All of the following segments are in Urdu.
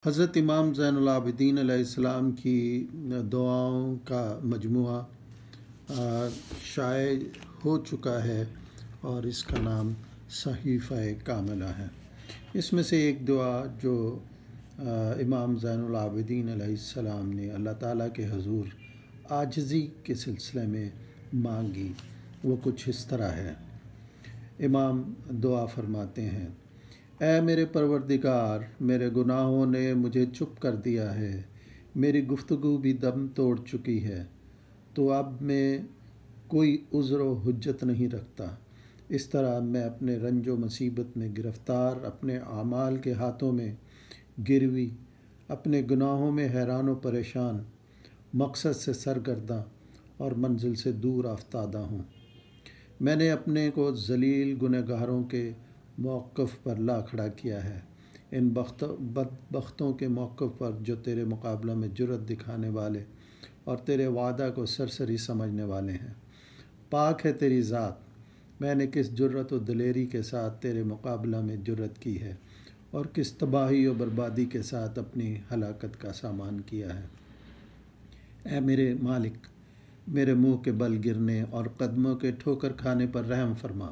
حضرت امام زین العابدین علیہ السلام کی دعاؤں کا مجموعہ شائع ہو چکا ہے اور اس کا نام صحیفہ کاملہ ہے۔ اس میں سے ایک دعا جو امام زین العابدین علیہ السلام نے اللہ تعالیٰ کے حضور عاجزی کے سلسلے میں مانگی وہ کچھ اس طرح ہے۔ امام دعا فرماتے ہیں: اے میرے پروردگار، میرے گناہوں نے مجھے چپ کر دیا ہے، میری گفتگو بھی دم توڑ چکی ہے، تو اب میں کوئی عذر و حجت نہیں رکھتا۔ اس طرح میں اپنے رنج و مصیبت میں گرفتار، اپنے اعمال کے ہاتھوں میں گروی، اپنے گناہوں میں حیران و پریشان، مقصد سے سرگرداں اور منزل سے دور افتادہ ہوں۔ میں نے اپنے کو ذلیل گنہگاروں کے موقف پر لا کھڑا کیا ہے، ان بدبختوں کے موقف پر جو تیرے مقابلہ میں جرأت دکھانے والے اور تیرے وعدہ کو سرسری سمجھنے والے ہیں۔ پاک ہے تیری ذات، میں نے کس جرأت و دلیری کے ساتھ تیرے مقابلہ میں جرأت کی ہے اور کس تباہی و بربادی کے ساتھ اپنی ہلاکت کا سامان کیا ہے۔ اے میرے مالک، میرے منہ کے بل گرنے اور قدموں کے ٹھوکر کھانے پر رحم فرما،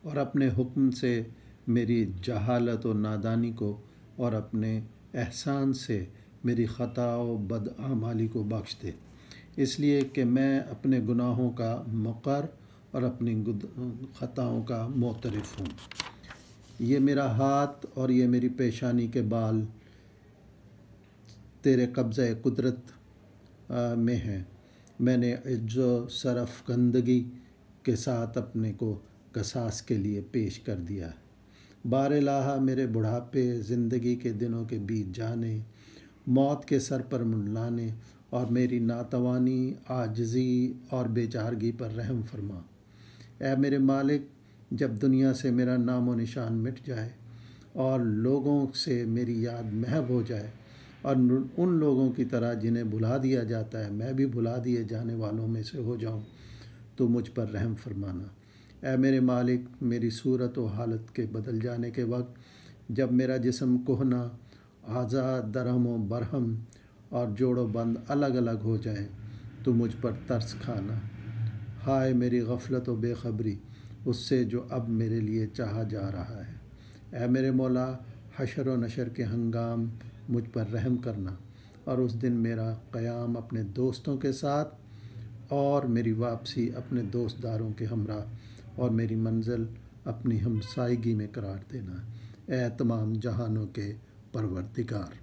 اور اپنے حکم سے میری جہالت و نادانی کو اور اپنے احسان سے میری خطا و بدعمالی کو بخش دے، اس لیے کہ میں اپنے گناہوں کا مقر اور اپنی خطاؤں کا معترف ہوں۔ یہ میرا ہاتھ اور یہ میری پیشانی کے بال تیرے قبضہ قدرت میں ہیں۔ میں نے عجز و سرفکندگی کے ساتھ اپنے کو قصاص کے لیے پیش کر دیا۔ بار الہ میرے بڑھاپے، زندگی کے دنوں کے بیت جانے، موت کے سر پر منڈلانے اور میری ناتوانی، عاجزی اور بیچارگی پر رحم فرما۔ اے میرے مالک، جب دنیا سے میرا نام و نشان مٹ جائے اور لوگوں سے میری یاد محو ہو جائے اور ان لوگوں کی طرح جنہیں بھلا دیا جاتا ہے میں بھی بھلا دیے جانے والوں میں سے ہو جاؤں، تو مجھ پر رحم فرمانا۔ اے میرے مالک، میری صورت و حالت کے بدل جانے کے وقت جب میرا جسم کہنا، اعضاء درہم و برہم اور جوڑ و بند الگ الگ ہو جائیں تو مجھ پر ترس کھانا۔ ہائے میری غفلت و بے خبری اس سے جو اب میرے لیے چاہا جا رہا ہے۔ اے میرے مولا، حشر و نشر کے ہنگام مجھ پر رحم کرنا، اور اس دن میرا قیام اپنے دوستوں کے ساتھ اور میری واپسی اپنے دوست داروں کے ہمراہ اور میری منزل اپنی ہمسائیگی میں قرار دینا۔ اے تمام جہانوں کے پروردگار!